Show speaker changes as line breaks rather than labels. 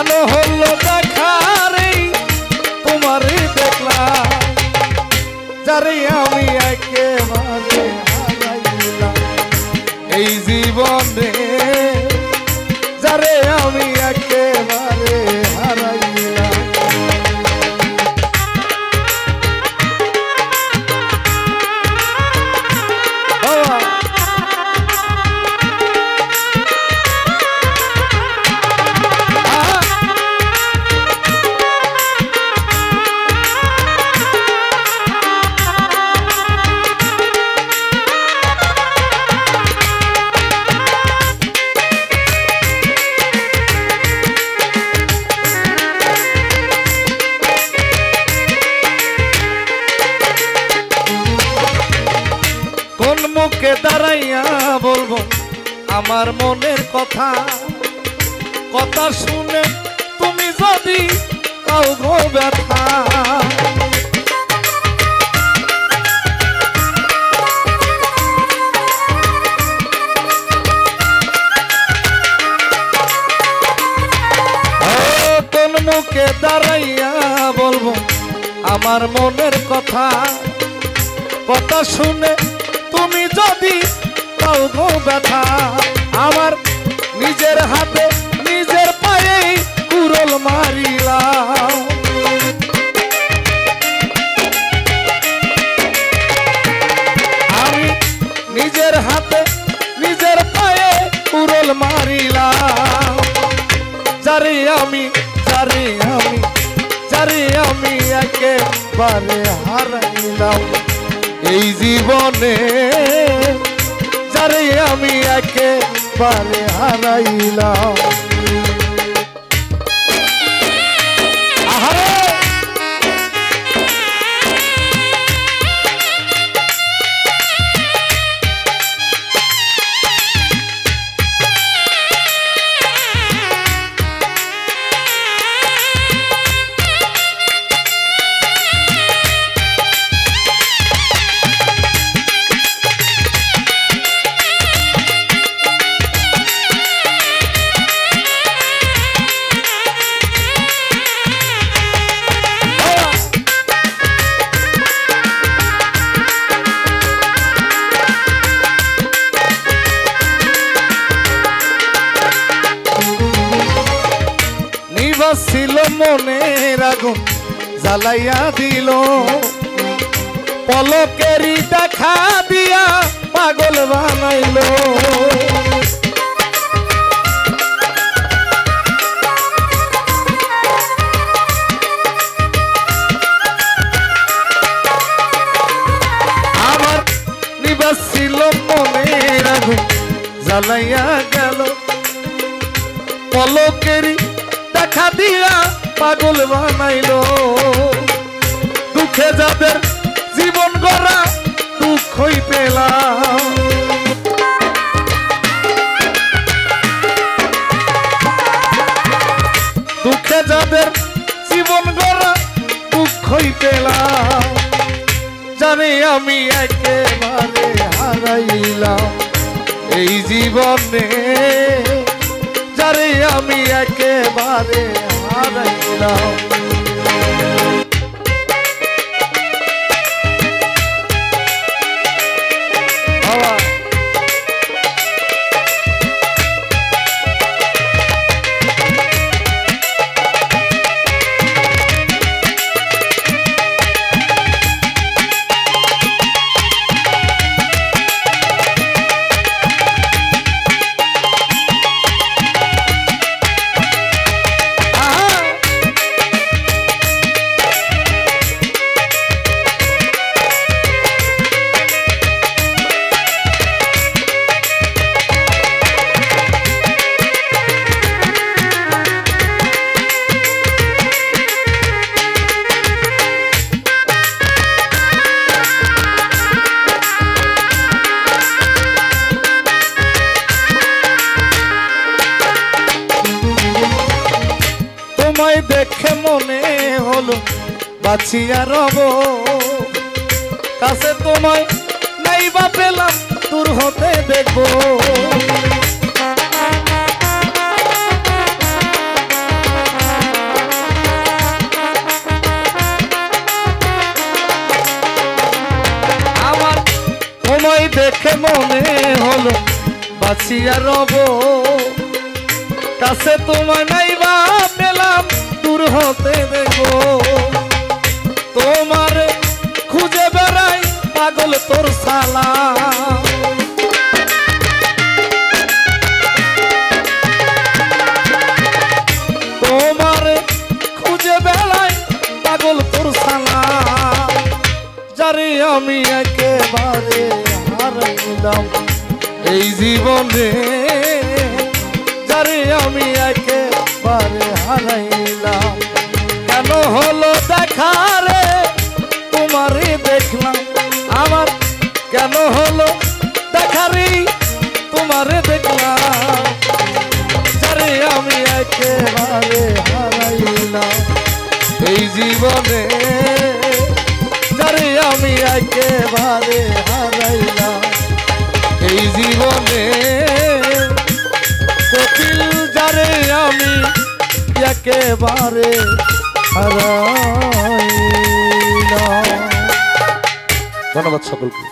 কেন হলো দেখারে তোমারে দেখলাম যারে আমি একেবারে হারাইলাম এই জীবনে যারে আমি একেবারে হারাইলাম মুখে দাঁড়াইয়া বলবো আমার মনের কথা কথা শুনে তুমি যদি কাউ গো ব্যথা কোন মুখে দাঁড়াইয়া বলবো আমার মনের কথা কথা শুনে তুমি যদি কাউ গো ব্যথা আমার নিজের হাতে নিজের পায়ে কুড়ল মারিলাম আমি নিজের হাতে নিজের পায়ে কুড়ল মারিলাম যারে আমি একেবারে হারাইলাম এই জীবনে যারে আমি একেবারে হারাইলাম ছিল মনের আগুন জ্বালাইয়া দিল পলকেরই দেখা দিয়া পাগল বানাইল আমার নিবাস ছিল মনের আগুন জ্বালাইয়া গেল পলকেরই দেখা দিয়া পাগল বানাইলো দুঃখে যাদের জীবন গড়া দুঃখই পেলাম দুঃখে যাদের জীবন গড়া দুঃখই পেলাম জানি আমি একেবারে হারাইলাম এই জীবনে যারে আমি একেবারে হারাইলাম দেখে মনে হলো বাঁচিয়া রব কাছে তোমায় নাই বা পেলাম দূর হতে দেখবো দেখে মনে হলো বাঁচিয়া রব, কাছে তোমায় নাইবা পেলাম দূর হতে দেখো, তোমার খুঁজে বেড়াই পাগল তোর সালা। তোমার খুঁজে বেড়াই পাগল তোর সালা, যারে আমি একেবারে হারাইলাম এই জীবনে, যারে আমি একেবারে হারাইলাম। কেন হলো দেখা রে তোমারে দেখলাম, আমার কেন হলো দেখা রে তোমারে দেখলাম, যারে আমি একেবারে হারাইলাম এই জীবনে, যারে আমি একেবারে হারাইলাম এই জীবনে। কোকিল যারে আমি একেবারে হারাইলাম। ধন্যবাদ সকলকে।